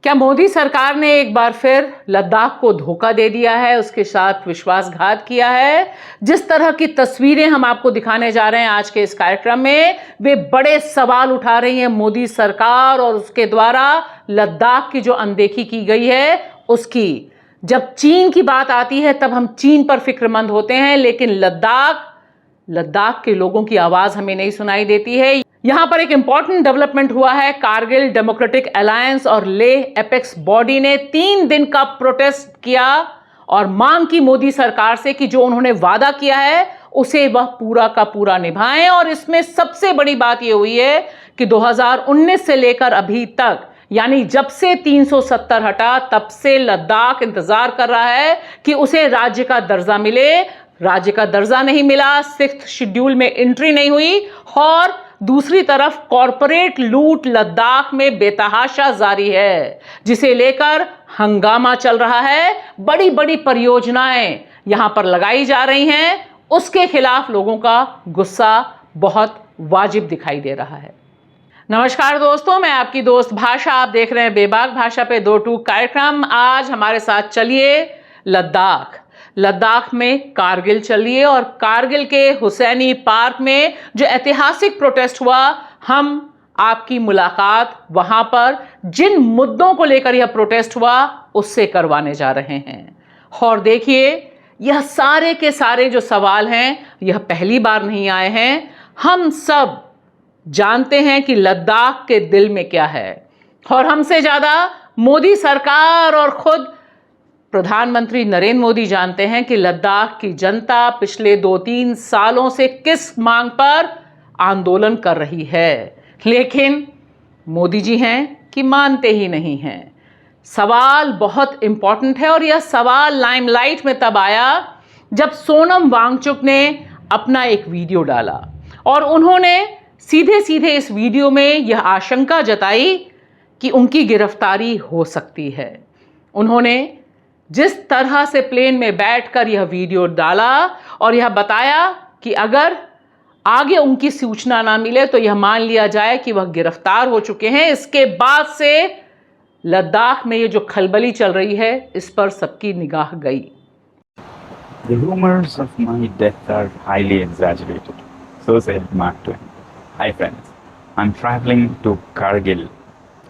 क्या मोदी सरकार ने एक बार फिर लद्दाख को धोखा दे दिया है, उसके साथ विश्वासघात किया है? जिस तरह की तस्वीरें हम आपको दिखाने जा रहे हैं आज के इस कार्यक्रम में, वे बड़े सवाल उठा रही हैं मोदी सरकार और उसके द्वारा लद्दाख की जो अनदेखी की गई है उसकी। जब चीन की बात आती है तब हम चीन पर फिक्रमंद होते हैं, लेकिन लद्दाख के लोगों की आवाज हमें नहीं सुनाई देती है। यहां पर एक इंपॉर्टेंट डेवलपमेंट हुआ है। कारगिल डेमोक्रेटिक अलायंस और लेह एपेक्स बॉडी ने 3 दिन का प्रोटेस्ट किया और मांग की मोदी सरकार से कि जो उन्होंने वादा किया है उसे वह पूरा का पूरा निभाएं। और इसमें सबसे बड़ी बात यह हुई है कि 2019 से लेकर अभी तक, यानी जब से 370 हटा तब से लद्दाख इंतजार कर रहा है कि उसे राज्य का दर्जा मिले। राज्य का दर्जा नहीं मिला, 6th शेड्यूल में एंट्री नहीं हुई और दूसरी तरफ कॉरपोरेट लूट लद्दाख में बेतहाशा जारी है, जिसे लेकर हंगामा चल रहा है। बड़ी बड़ी परियोजनाएं यहां पर लगाई जा रही हैं, उसके खिलाफ लोगों का गुस्सा बहुत वाजिब दिखाई दे रहा है। नमस्कार दोस्तों, मैं आपकी दोस्त भाषा, आप देख रहे हैं बेबाक भाषा पे 2 टूक कार्यक्रम। आज हमारे साथ चलिए लद्दाख में कारगिल चलिए और कारगिल के हुसैनी पार्क में जो ऐतिहासिक प्रोटेस्ट हुआ, हम आपकी मुलाकात वहां पर जिन मुद्दों को लेकर यह प्रोटेस्ट हुआ उससे करवाने जा रहे हैं। और देखिए, यह सारे के सारे जो सवाल हैं यह पहली बार नहीं आए हैं। हम सब जानते हैं कि लद्दाख के दिल में क्या है, और हमसे ज्यादा मोदी सरकार और खुद प्रधानमंत्री नरेंद्र मोदी जानते हैं कि लद्दाख की जनता पिछले 2-3 सालों से किस मांग पर आंदोलन कर रही है। लेकिन मोदी जी हैं कि मानते ही नहीं हैं। सवाल बहुत इंपॉर्टेंट है और यह सवाल लाइमलाइट में तब आया जब सोनम वांगचुक ने अपना एक वीडियो डाला और उन्होंने सीधे सीधे इस वीडियो में यह आशंका जताई कि उनकी गिरफ्तारी हो सकती है। उन्होंने जिस तरह से प्लेन में बैठकर यह वीडियो डाला और यह बताया कि अगर आगे उनकी सूचना ना मिले तो यह मान लिया जाए कि वह गिरफ्तार हो चुके हैं, इसके बाद से लद्दाख में ये जो खलबली चल रही है इस पर सबकी निगाह गई। The rumors of my death are highly exaggerated, so said Mark Twain. Hi friends, I'm traveling to Kargil,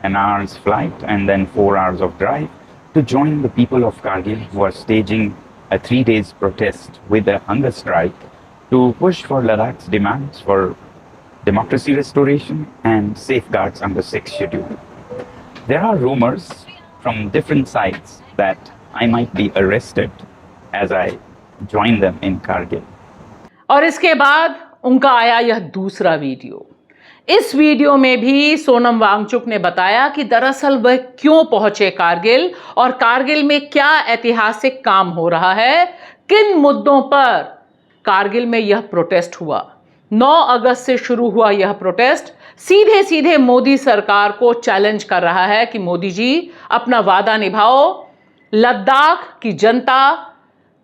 an hour's flight and then 4 hours of drive, to join the people of Kargil who are staging a 3 days protest with a hunger strike to push for Ladakh's demands for democracy restoration and safeguards under 6th schedule. There are rumors from different sides that I might be arrested as I join them in Kargil. और इसके बाद उनका आया यह दूसरा video. इस video में भी सोनम वांगचुक ने बताया कि दरअसल वह क्यों पहुंचे कारगिल और कारगिल में क्या ऐतिहासिक काम हो रहा है, किन मुद्दों पर कारगिल में यह प्रोटेस्ट हुआ। 9 अगस्त से शुरू हुआ यह प्रोटेस्ट सीधे सीधे मोदी सरकार को चैलेंज कर रहा है कि मोदी जी अपना वादा निभाओ। लद्दाख की जनता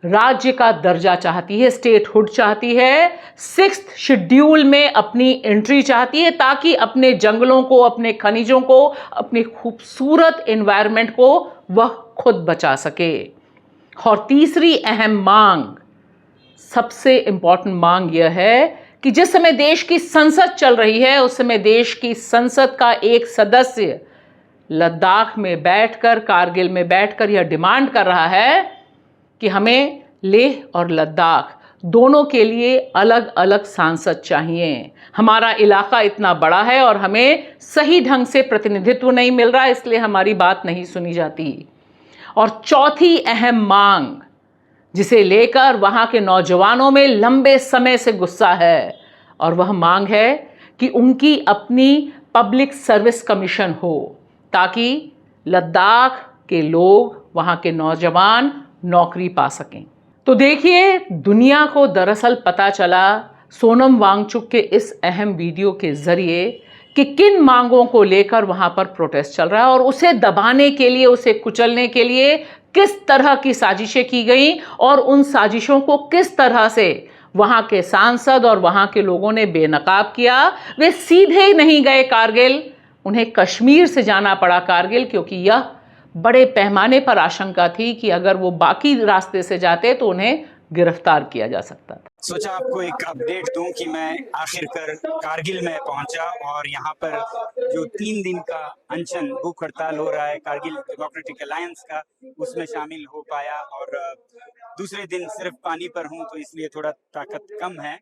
राज्य का दर्जा चाहती है, स्टेटहुड चाहती है, 6th शेड्यूल में अपनी एंट्री चाहती है ताकि अपने जंगलों को, अपने खनिजों को, अपने खूबसूरत एनवायरनमेंट को वह खुद बचा सके। और तीसरी अहम मांग, सबसे इंपॉर्टेंट मांग यह है कि जिस समय देश की संसद चल रही है उस समय देश की संसद का एक सदस्य लद्दाख में बैठकर, कारगिल में बैठकर यह डिमांड कर रहा है कि हमें लेह और लद्दाख दोनों के लिए अलग अलग सांसद चाहिए। हमारा इलाका इतना बड़ा है और हमें सही ढंग से प्रतिनिधित्व नहीं मिल रहा, इसलिए हमारी बात नहीं सुनी जाती। और चौथी अहम मांग जिसे लेकर वहां के नौजवानों में लंबे समय से गुस्सा है, और वह मांग है कि उनकी अपनी पब्लिक सर्विस कमीशन हो ताकि लद्दाख के लोग, वहां के नौजवान नौकरी पा सकें। तो देखिए, दुनिया को दरअसल पता चला सोनम वांगचुक के इस अहम वीडियो के जरिए कि किन मांगों को लेकर वहां पर प्रोटेस्ट चल रहा है और उसे दबाने के लिए, उसे कुचलने के लिए किस तरह की साजिशें की गई और उन साजिशों को किस तरह से वहां के सांसद और वहां के लोगों ने बेनकाब किया। वे सीधे नहीं गए कारगिल, उन्हें कश्मीर से जाना पड़ा कारगिल, क्योंकि यह बड़े पैमाने पर आशंका थी कि अगर वो बाकी रास्ते से जाते तो उन्हें गिरफ्तार किया जा सकता था। सोचा आपको एक अपडेट दूं कि मैं आखिरकार कारगिल में पहुंचा और यहाँ पर जो 3 दिन का अनशन भूख हड़ताल हो रहा है कारगिल डेमोक्रेटिक अलायंस का, उसमें शामिल हो पाया। और दूसरे दिन सिर्फ पानी पर हूं तो इसलिए थोड़ा ताकत कम है।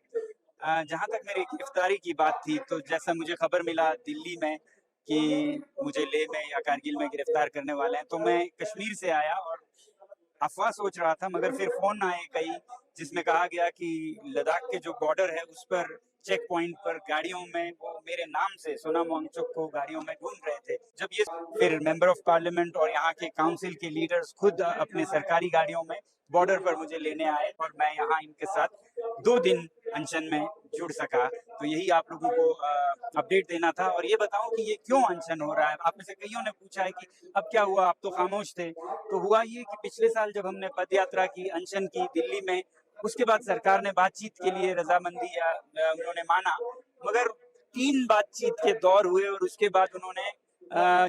जहाँ तक मेरी गिरफ्तारी की बात थी, तो जैसा मुझे खबर मिला दिल्ली में कि मुझे लेह में या कारगिल में गिरफ्तार करने वाले हैं, तो मैं कश्मीर से आया और अफवाह सोच रहा था, मगर फिर फोन आए कई जिसमें कहा गया कि लद्दाख के जो बॉर्डर है उस पर चेक पॉइंट पर गाड़ियों में वो मेरे नाम से सोनम वांगचुक को गाड़ियों में ढूंढ रहे थे। जब ये फिर मेंबर ऑफ पार्लियामेंट और यहाँ के काउंसिल के लीडर्स खुद अपने सरकारी गाड़ियों में बॉर्डर पर मुझे लेने आए और मैं यहाँ इनके साथ 2 दिन अनशन में जुड़ सका। तो यही आप लोगों को अपडेट देना था और ये बताऊं कि ये क्यों अनशन हो रहा है। आप में से कईयों ने पूछा है कि अब क्या हुआ, आप तो खामोश थे। तो हुआ ये कि पिछले साल जब हमने पद यात्रा की, अनशन की दिल्ली में, उसके बाद सरकार ने बातचीत के लिए रजामंदी या उन्होंने माना, मगर 3 बातचीत के दौर हुए और उसके बाद उन्होंने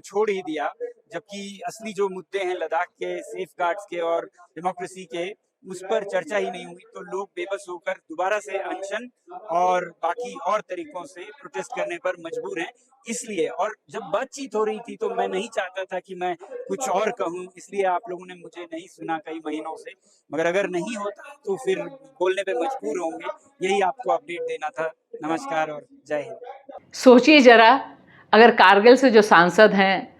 छोड़ ही दिया। जबकि असली जो मुद्दे हैं लद्दाख के, सेफ गार्ड्स के और डेमोक्रेसी के, उस पर चर्चा ही नहीं हुई। तो लोग बेबस होकर दोबारा से अनशन और बाकी और तरीकों से प्रोटेस्ट करने पर मजबूर हैं। इसलिए, और जब बातचीत हो रही थी तो मैं नहीं चाहता था कि मैं कुछ और कहूं, इसलिए आप लोगों ने मुझे नहीं सुना कई महीनों से। मगर अगर नहीं होता तो फिर बोलने पे मजबूर होंगे। यही आपको अपडेट देना था। नमस्कार और जय हिंद। सोचिए जरा, अगर कारगिल से जो सांसद हैं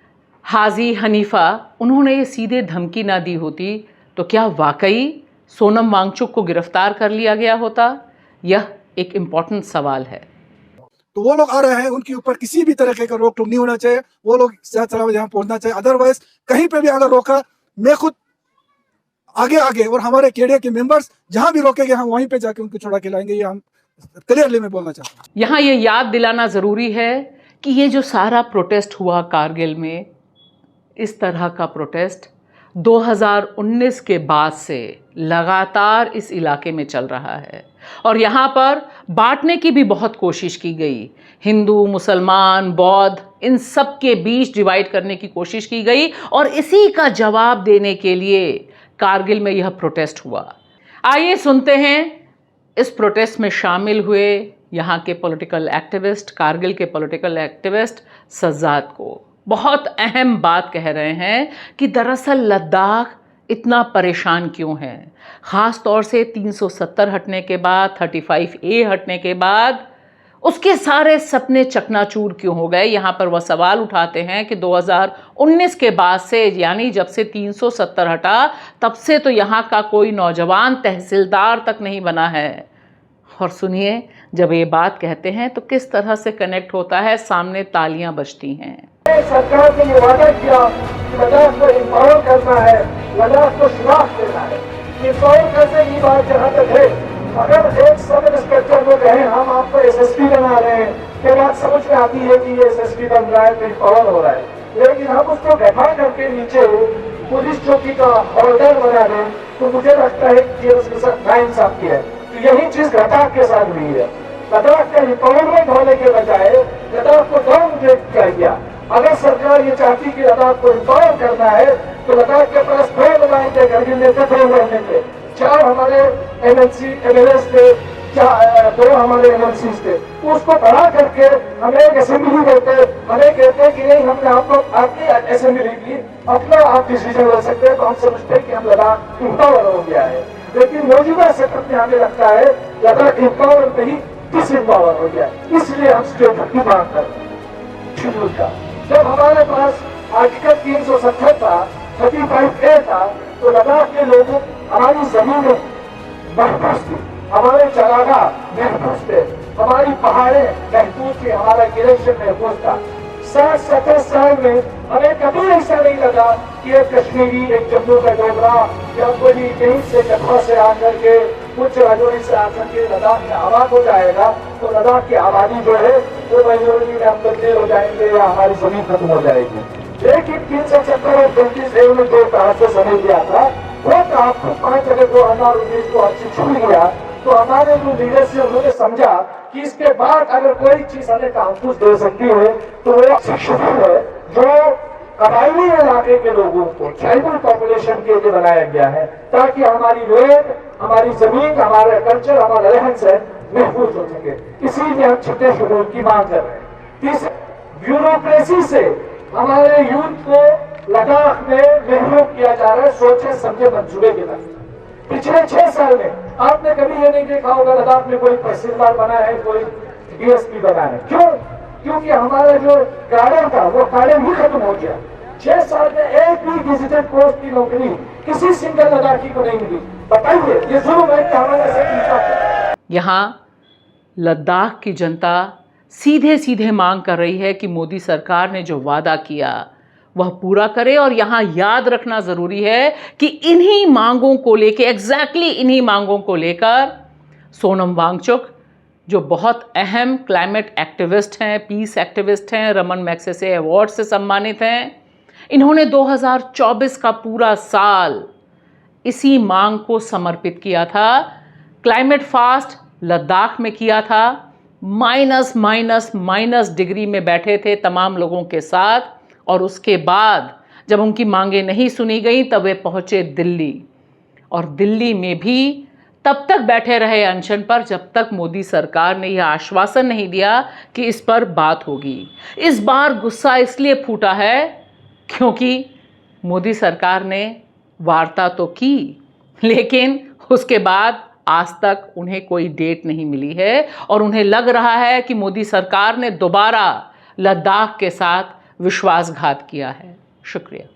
हाजी हनीफा, उन्होंने ये सीधे धमकी ना दी होती तो क्या वाकई सोनम वांगचुक को गिरफ्तार कर लिया गया होता? यह एक इम्पॉर्टेंट सवाल है। तो वो लोग आ रहे हैं, उनके ऊपर किसी भी तरह का रोक टोक नहीं होना चाहिए। वो लोग यहाँ पहुंचना चाहिए। अदरवाइज कहीं पे भी अगर रोका, मैं खुद आगे और हमारे केडीए के मेंबर्स जहां भी रोकेंगे हम वहीं पे जाके उनको छुड़ा के लाएंगे। ये हम क्लियरली मैं बोलना चाहता हूँ। यहाँ ये याद दिलाना ज़रूरी है कि ये जो सारा प्रोटेस्ट हुआ कारगिल में, इस तरह का प्रोटेस्ट 2019 के बाद से लगातार इस इलाके में चल रहा है और यहाँ पर बांटने की भी बहुत कोशिश की गई। हिंदू, मुसलमान, बौद्ध, इन सब के बीच डिवाइड करने की कोशिश की गई और इसी का जवाब देने के लिए कारगिल में यह प्रोटेस्ट हुआ। आइए सुनते हैं इस प्रोटेस्ट में शामिल हुए यहाँ के पॉलिटिकल एक्टिविस्ट, कारगिल के पॉलिटिकल एक्टिविस्ट सज्जाद को। बहुत अहम बात कह रहे हैं कि दरअसल लद्दाख इतना परेशान क्यों है, ख़ास तौर से 370 हटने के बाद, 35A हटने के बाद उसके सारे सपने चकनाचूर क्यों हो गए। यहाँ पर वह सवाल उठाते हैं कि 2019 के बाद से, यानी जब से 370 हटा, तब से तो यहाँ का कोई नौजवान तहसीलदार तक नहीं बना है। और सुनिए, जब ये बात कहते हैं तो किस तरह से कनेक्ट होता है, सामने तालियां बजती हैं। सरकार ने ये वादा किया कि लद्दाख को एम्पावर करना है, लद्दाख को सुराख देना है। एम्पावर करने की बात जहाँ तक है, अगर एक सब इंस्पेक्टर को कहें हम आपको एसएसपी बना रहे हैं, क्या बात समझ में आती है कि ये एसएसपी बन रहा है तो एम्पावर हो रहा है। लेकिन हम उसको बैठा करके नीचे पुलिस चौकी का ऑर्डर बना दें तो मुझे लगता है कि उसके साथ नाइंसाफी है। तो यही चीज लद्दाख के साथ हुई है। लद्दाख का एम्पावरमेंट होने के बजाय लद्दाख को डाउनग्रेड किया गया। अगर सरकार ये चाहती कि लद्दाख को एम्पावर करना है तो लद्दाख के पास 2 नुमाइंदे करगिल नेतृत्व रहने थे, 4 हमारे एमएलसी एमएलएस थे, 2 हमारे एमएलसी थे। उसको बढ़ा करके हमें एक असेंबली देते, हमें कहते कि नहीं हमने आपकी असेंबली की, अपना आप डिसीजन ले सकते हैं। तो हम समझते हैं कि हम लद्दाख एम्पावर हो गया है। लेकिन मौजूदा सेटअप में हमें लगता है लद्दाख एम्पावर नहीं डिसएम्पावर हो गया। इसलिए हम स्टेट की मांग कर रहे हैं। जब हमारे पास आर्टिकल 370 था, 35A था, तो लद्दाख के लोगों, हमारी जमीनें महफूज थी, हमारे चरागाह महफूज थे, हमारी पहाड़ें महफूज थी, हमारा इलेक्शन महफूज था। 60-70 साल में हमें कभी ऐसा नहीं लगा कि एक कश्मीरी, एक जम्मू का डोगरा या कोई कहीं से कटवा से आकर के, कुछ राजौरी से आकर के लद्दाख में आबाद हो जाएगा तो लद्दाख की आबादी जो है वो मेजोरिटी में हम तब्दील हो जाएंगे या हमारी जमीन खत्म हो जाएगी। लेकिन 370 और 37 में जो कहा से समझ लिया था, वो तो आपको 5 अगस्त 2019 को अच्छी छूट गया। तो हमारे जो लीडर्स है उन्होंने समझा कि इसके बाद अगर कोई चीज हमें कानून दे सकती है तो वो शिक्षण है, जो कबायली इलाके के लोगों को, ट्राइबल पॉपुलेशन के लिए बनाया गया है, ताकि हमारी लैंड, हमारी जमीन, हमारा कल्चर, हमारा रहन सहन महफूज हो सके। इसीलिए हम छठे शेड्यूल की मांग कर रहे हैं। तीसरे, ब्यूरोक्रेसी से हमारे यूथ को लद्दाख में महरूम किया जा रहा है सोचे समझे मंसूबे के तहत। पिछले 6 साल में आपने कभी ये नहीं देखा होगा लद्दाख में कोई तहसीलदार बना है, कोई डीएसपी बना है। क्यों? क्योंकि हमारा जो गार्डन था वो गार्डन ही खत्म हो गया। 6 साल में एक भी विजिटेड पोस्ट की नौकरी किसी सिंगल लद्दाखी को नहीं मिली। बताइए, ये जुल्म है कि हमारे से पूछा। यहाँ लद्दाख की जनता सीधे सीधे मांग कर रही है कि मोदी सरकार ने जो वादा किया वह पूरा करे। और यहाँ याद रखना ज़रूरी है कि इन्हीं मांगों को लेकर, एग्जैक्टली इन्हीं मांगों को लेकर सोनम वांगचुक, जो बहुत अहम क्लाइमेट एक्टिविस्ट हैं, पीस एक्टिविस्ट हैं, रमन मैग्सेसे अवार्ड से सम्मानित हैं, इन्होंने 2024 का पूरा साल इसी मांग को समर्पित किया था। क्लाइमेट फास्ट लद्दाख में किया था, माइनस डिग्री में बैठे थे तमाम लोगों के साथ, और उसके बाद जब उनकी मांगें नहीं सुनी गई तब वे पहुंचे दिल्ली, और दिल्ली में भी तब तक बैठे रहे अनशन पर जब तक मोदी सरकार ने यह आश्वासन नहीं दिया कि इस पर बात होगी। इस बार गुस्सा इसलिए फूटा है क्योंकि मोदी सरकार ने वार्ता तो की, लेकिन उसके बाद आज तक उन्हें कोई डेट नहीं मिली है, और उन्हें लग रहा है कि मोदी सरकार ने दोबारा लद्दाख के साथ विश्वासघात किया है। शुक्रिया।